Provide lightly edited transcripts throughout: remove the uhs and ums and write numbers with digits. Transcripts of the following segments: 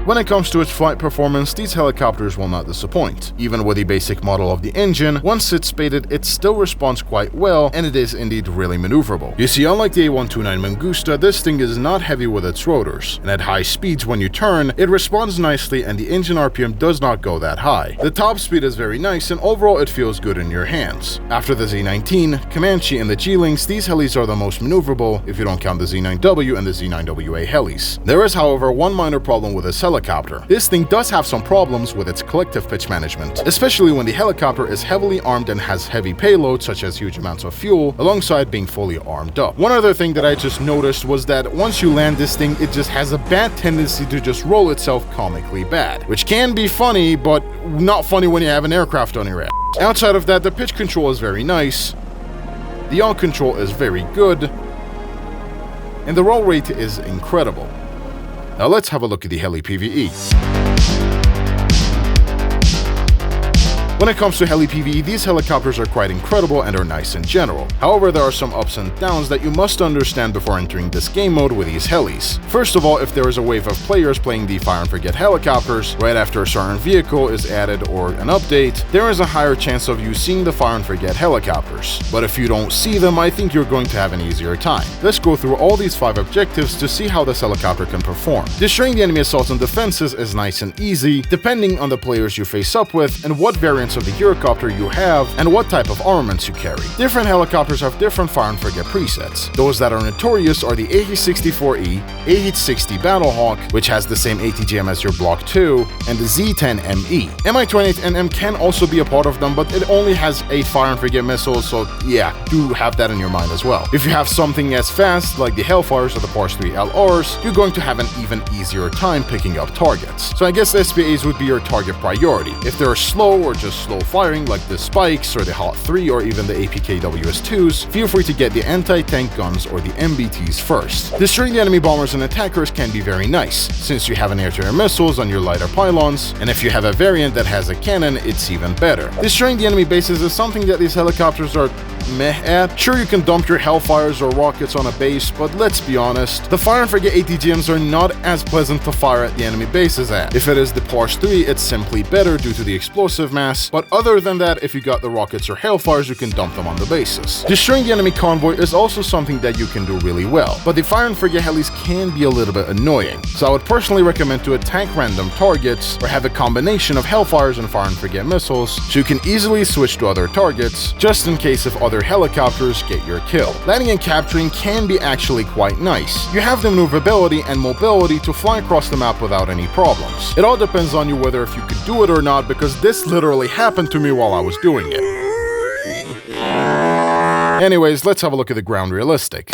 When it comes to its flight performance, these helicopters will not disappoint. Even with the basic model of the engine, once it's spaded, it still responds quite well, and it is indeed really maneuverable. You see, unlike the A129 Mangusta, this thing is not heavy with its rotors, and at high speeds when you turn, it responds nicely and the engine RPM does not go that high. The top speed is very nice and overall it feels good in your hands. After the Z19, Comanche, and the G-Lynx, these helis are the most maneuverable if you don't count the Z9W and the Z9WA helis. There is, however, one minor problem with this helicopter. This thing does have some problems with its collective pitch management, especially when the helicopter is heavily armed and has heavy payload such as huge amounts of fuel, alongside being fully armed up. One other thing that I just noticed was that once you land this thing, it just has a bad tendency to just roll itself comically bad, which can be funny, but not funny when you have an aircraft on your ass. Outside of that, the pitch control is very nice, the yaw control is very good, and the roll rate is incredible. Now let's have a look at the heli PvE. When it comes to heli PvE, these helicopters are quite incredible and are nice in general. However, there are some ups and downs that you must understand before entering this game mode with these helis. First of all, if there is a wave of players playing the fire and forget helicopters right after a certain vehicle is added or an update, there is a higher chance of you seeing the fire and forget helicopters. But if you don't see them, I think you're going to have an easier time. Let's go through all these 5 objectives to see how this helicopter can perform. Destroying the enemy assaults and defenses is nice and easy, depending on the players you face up with and what variants of the Eurocopter you have and what type of armaments you carry. Different helicopters have different fire and forget presets. Those that are notorious are the AH-64E, AH-60 Battlehawk, which has the same ATGM as your Block 2, and the Z-10ME. Mi-28NM can also be a part of them, but it only has a fire and forget missile, so yeah, do have that in your mind as well. If you have something as fast like the Hellfires or the Pars 3 LRs, you're going to have an even easier time picking up targets. So I guess SPAs would be your target priority. If they're slow or just slow firing like the Spikes or the Hot 3 or even the APKWS-2s, feel free to get the anti-tank guns or the MBTs first. Destroying the enemy bombers and attackers can be very nice, since you have an air-to-air missiles on your lighter pylons, and if you have a variant that has a cannon, it's even better. Destroying the enemy bases is something that these helicopters are meh at. Sure, you can dump your Hellfires or rockets on a base, but let's be honest, the fire and forget ATGMs are not as pleasant to fire at the enemy bases at. If it is the Pars 3, it's simply better due to the explosive mass, but other than that, if you got the rockets or Hellfires, you can dump them on the bases. Destroying the enemy convoy is also something that you can do really well, but the fire and forget helis can be a little bit annoying, so I would personally recommend to attack random targets or have a combination of Hellfires and fire and forget missiles so you can easily switch to other targets, just in case if other helicopters get your kill. Landing and capturing can be actually quite nice. You have the maneuverability and mobility to fly across the map without any problems. It all depends on you whether if you could do it or not, because this literally happened to me while I was doing it. Anyways, let's have a look at the ground realistic.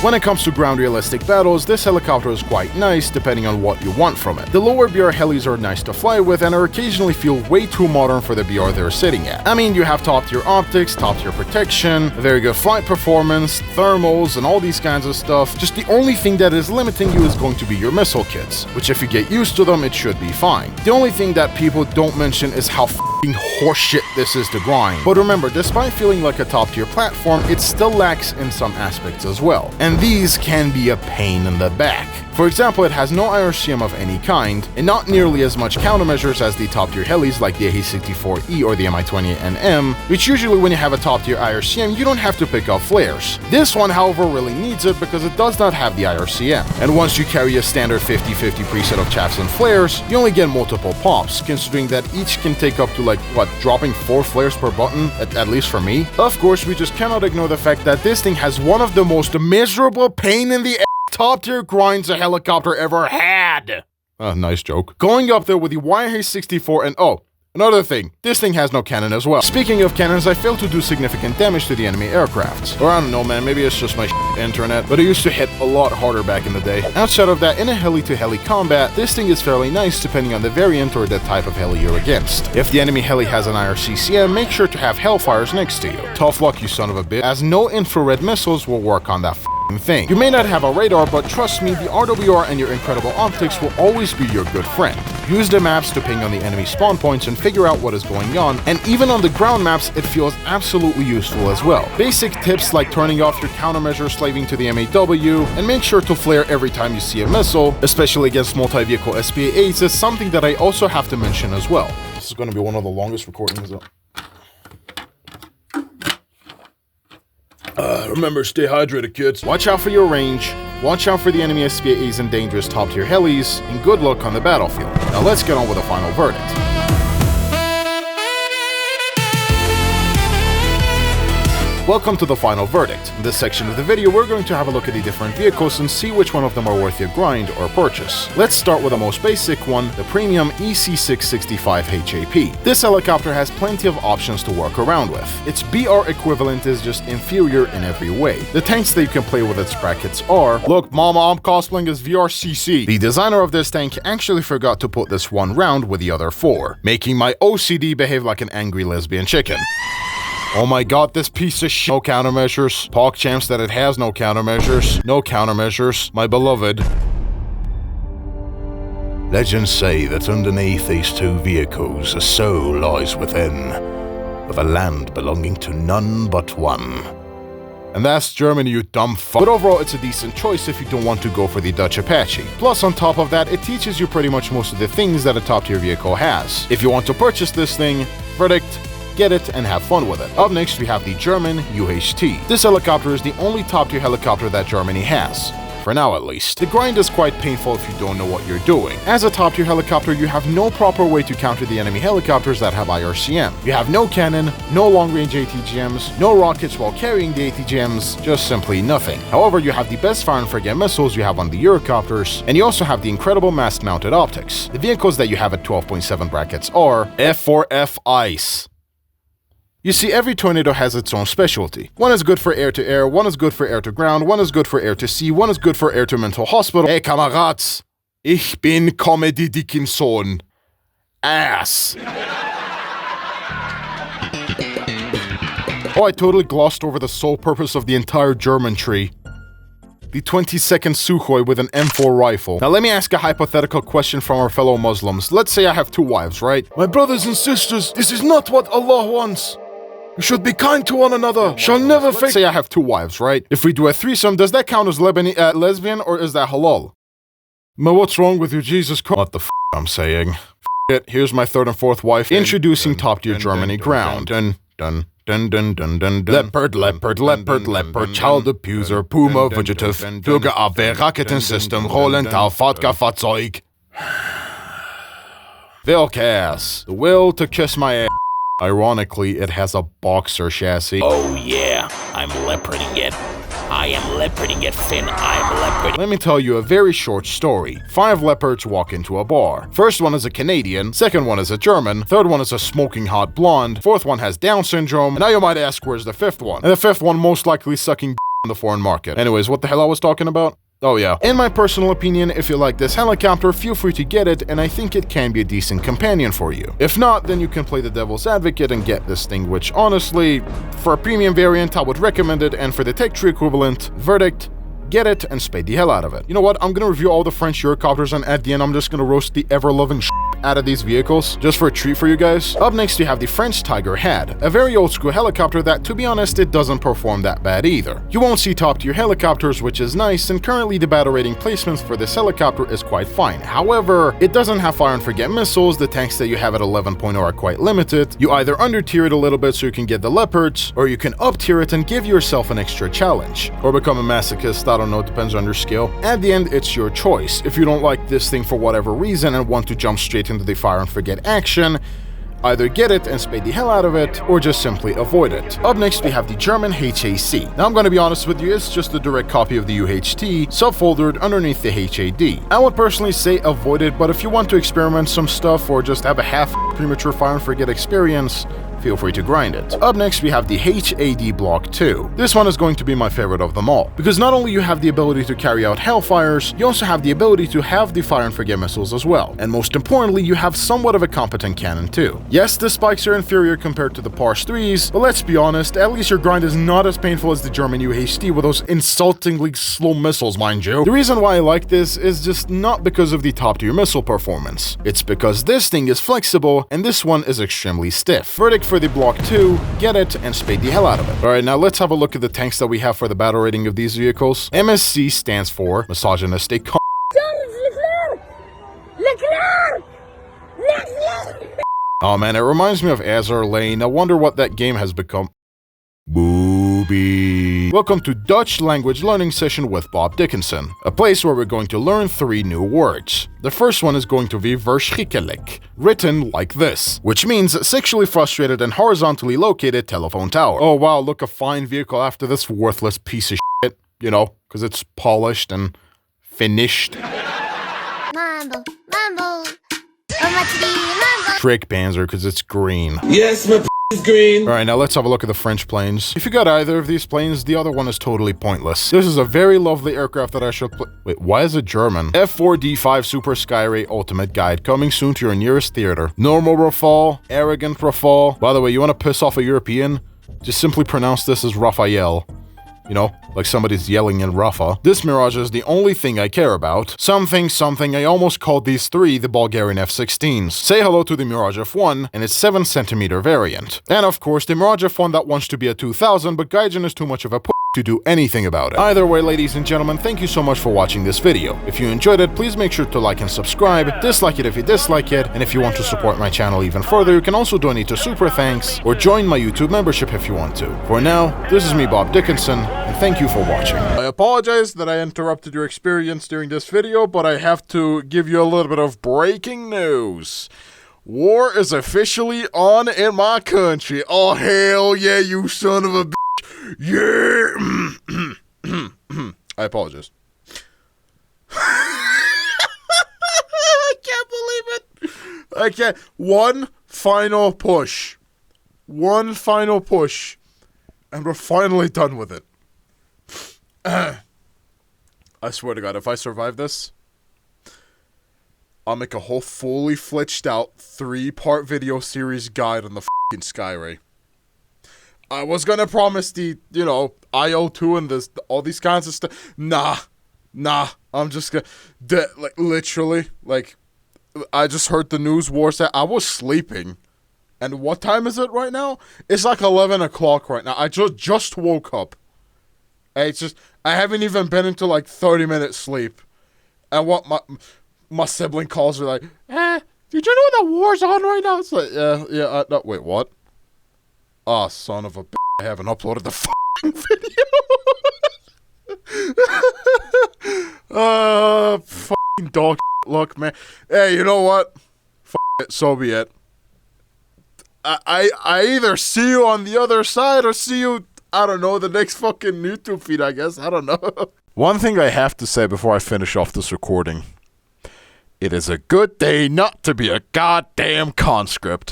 When it comes to ground realistic battles, this helicopter is quite nice depending on what you want from it. The lower BR helis are nice to fly with and occasionally feel way too modern for the BR they're sitting at. I mean, you have top tier optics, top tier protection, very good flight performance, thermals, and all these kinds of stuff. Just the only thing that is limiting you is going to be your missile kits, which if you get used to them, it should be fine. The only thing that people don't mention is how f***ing horseshit this is to grind. But remember, despite feeling like a top tier platform, it still lacks in some aspects as well. And these can be a pain in the back. For example, it has no IRCM of any kind, and not nearly as much countermeasures as the top tier helis like the AH-64E or the Mi-28NM, which usually when you have a top tier IRCM, you don't have to pick up flares. This one, however, really needs it because it does not have the IRCM. And once you carry a standard 50-50 preset of chaffs and flares, you only get multiple pops, considering that each can take up to dropping 4 flares per button, at least for me. Of course, we just cannot ignore the fact that this thing has one of the most miserable pain in the top tier grinds a helicopter ever had. Nice joke. Going up there with the YH-64 and another thing, this thing has no cannon as well. Speaking of cannons, I failed to do significant damage to the enemy aircraft. Or I don't know, man, maybe it's just my internet, but it used to hit a lot harder back in the day. Outside of that, in a heli-to-heli combat, this thing is fairly nice depending on the variant or the type of heli you're against. If the enemy heli has an IRCCM, make sure to have Hellfires next to you. Tough luck, you son of a bitch, as no infrared missiles will work on that thing. You may not have a radar, but trust me, the RWR and your incredible optics will always be your good friend. Use the maps to ping on the enemy spawn points and figure out what is going on, and even on the ground maps it feels absolutely useful as well. Basic tips like turning off your countermeasure slaving to the MAW, and make sure to flare every time you see a missile, especially against multi-vehicle SPA-8s, is something that I also have to mention as well. This is going to be one of the longest recordings though. Remember, stay hydrated, kids. Watch out for your range, watch out for the enemy SPA-8s and dangerous top-tier helis, and good luck on the battlefield. Now let's get on with the final verdict. Welcome to the final verdict. In this section of the video, we're going to have a look at the different vehicles and see which one of them are worth your grind or purchase. Let's start with the most basic one, the premium EC665 HAP. This helicopter has plenty of options to work around with. Its BR equivalent is just inferior in every way. The tanks that you can play with its brackets are, look mama, I'm cosplaying as VRCC. The designer of this tank actually forgot to put this one round with the other four, making my OCD behave like an angry lesbian chicken. Oh my god, this piece of shit. No countermeasures. PogChamps that it has no countermeasures. No countermeasures. My beloved. Legends say that underneath these two vehicles a soul lies within, of a land belonging to none but one. And that's Germany, you dumb fuck. But overall, it's a decent choice if you don't want to go for the Dutch Apache. Plus, on top of that, it teaches you pretty much most of the things that a top-tier vehicle has. If you want to purchase this thing, verdict, get it and have fun with it. Up next, we have the German UHT. This helicopter is the only top-tier helicopter that Germany has. For now at least. The grind is quite painful if you don't know what you're doing. As a top-tier helicopter, you have no proper way to counter the enemy helicopters that have IRCM. You have no cannon, no long-range ATGMs, no rockets while carrying the ATGMs, just simply nothing. However, you have the best fire and forget missiles you have on the Eurocopters, and you also have the incredible mast-mounted optics. The vehicles that you have at 12.7 brackets are F4F ICE. You see, every tornado has its own specialty. One is good for air-to-air, one is good for air-to-ground, one is good for air-to-sea, one is good for air-to-mental hospital. Hey, Kamerads! Ich bin Comedy Dickinson. Ass! Oh, I totally glossed over the sole purpose of the entire German tree. The 22nd Sukhoi with an M4 rifle. Now let me ask a hypothetical question from our fellow Muslims. Let's say I have two wives, right? My brothers and sisters, this is not what Allah wants. You should be kind to one another. Shall never fake. Let's say I have two wives, right? If we do a threesome, does that count as lesbian or is that halal? Ma, what's wrong with you, Jesus Christ? What the f I'm saying? F it, here's my third and fourth wife. Introducing top-tier Germany ground. Dun, dun, dun, dun, dun, dun, dun. Leopard, leopard, leopard, leopard, child abuser, Puma, fugitive, Flugabwehr, Raketensystem, rollend auf Fahrtfahrzeug. Vilkas, the will to kiss my ass. Ironically, it has a boxer chassis. Oh yeah, I'm leoparding it. I am leoparding it, Finn. I'm leoparding. Let me tell you a very short story. 5 leopards walk into a bar. First one is a Canadian, second one is a German, third one is a smoking hot blonde, fourth one has Down syndrome, and now you might ask where's the fifth one? And the fifth one most likely sucking in the foreign market. Anyways, what the hell I was talking about? Oh yeah. In my personal opinion, if you like this helicopter, feel free to get it, and I think it can be a decent companion for you. If not, then you can play the devil's advocate and get this thing, which honestly, for a premium variant, I would recommend it, and for the tech tree equivalent, verdict, get it and spade the hell out of it. You know what? I'm gonna review all the French Eurocopters, and at the end, I'm just gonna roast the ever-loving out of these vehicles, just for a treat for you guys. Up next, you have the French Tiger Had, a very old-school helicopter that, to be honest, it doesn't perform that bad either. You won't see top-tier helicopters, which is nice, and currently the battle rating placements for this helicopter is quite fine. However, it doesn't have fire and forget missiles, the tanks that you have at 11.0 are quite limited, you either under-tier it a little bit so you can get the Leopards, or you can up-tier it and give yourself an extra challenge. Or become a masochist, I don't know, depends on your skill. At the end, it's your choice. If you don't like this thing for whatever reason and want to jump straight into the fire and forget action, either get it and spade the hell out of it, or just simply avoid it. Up next, we have the German HAC. Now I'm gonna be honest with you, it's just a direct copy of the UHT, subfoldered underneath the HAD. I would personally say avoid it, but if you want to experiment some stuff or just have a half premature fire and forget experience, feel free to grind it. Up next, we have the HAD Block 2. This one is going to be my favorite of them all, because not only you have the ability to carry out Hellfires, you also have the ability to have the fire and forget missiles as well. And most importantly, you have somewhat of a competent cannon too. Yes, the spikes are inferior compared to the Pars 3s, but let's be honest, at least your grind is not as painful as the German UHD with those insultingly slow missiles, mind you. The reason why I like this is just not because of the top tier missile performance. It's because this thing is flexible and this one is extremely stiff. Verdict for the Block 2, get it and spade the hell out of it. Alright, now let's have a look at the tanks that we have for the battle rating of these vehicles. MSC stands for misogynistic Oh man, it reminds me of Azur Lane. I wonder what that game has become. Booby. Welcome to Dutch language learning session with Bob Dickinson, a place where we're going to learn 3 new words. The first one is going to be verschrikkelijk, written like this, which means sexually frustrated and horizontally located telephone tower. Oh wow, look, a fine vehicle after this worthless piece of shit, you know, because it's polished and finished. Mambo, mambo, Trick Panzer because it's green. Yes, my is green. Alright, now let's have a look at the French planes. If you got either of these planes, the other one is totally pointless. This is a very lovely aircraft that I should Wait, why is it German? F4D5 Super Skyray Ultimate Guide, coming soon to your nearest theater. Normal Rafale, arrogant Rafale. By the way, you want to piss off a European? Just simply pronounce this as Raphael. You know, like somebody's yelling in Rafa. This Mirage is the only thing I care about. Something, I almost called these 3 the Bulgarian F-16s. Say hello to the Mirage F1 and its 7cm variant. And of course, the Mirage F1 that wants to be a 2000, but Gaijin is too much of a to do anything about it. Either way, ladies and gentlemen, thank you so much for watching this video. If you enjoyed it, please make sure to like and subscribe, dislike it if you dislike it, and if you want to support my channel even further, you can also donate to Super Thanks, or join my YouTube membership if you want to. For now, this is me, Bob Dickinson, and thank you for watching. I apologize that I interrupted your experience during this video, but I have to give you a little bit of breaking news. War is officially on in my country. Oh, hell yeah, you son of a bitch. Yeah. I apologize. I can't believe it. I can't. One final push. One final push. And we're finally done with it. I swear to God, if I survive this, I'll make a whole fully flitched out 3-part video series guide on the f***ing Skyray. I was gonna promise the, you know, IO2 and this, all these kinds of stuff. Nah, I'm just gonna, like, literally, like, I just heard the news war say, I was sleeping. And what time is it right now? It's like 11 o'clock right now. I just woke up. And it's just, I haven't even been into like 30-minute sleep. And what my sibling calls her like, did you know that war's on right now? It's like, yeah, no, wait, what? Ah, son of a bitch, I haven't uploaded the f***ing video. F***ing dog luck, man. Hey, you know what? F*** it, so be it. I either see you on the other side or see you, I don't know, the next fucking YouTube feed, I guess. I don't know. One thing I have to say before I finish off this recording. It is a good day not to be a goddamn conscript.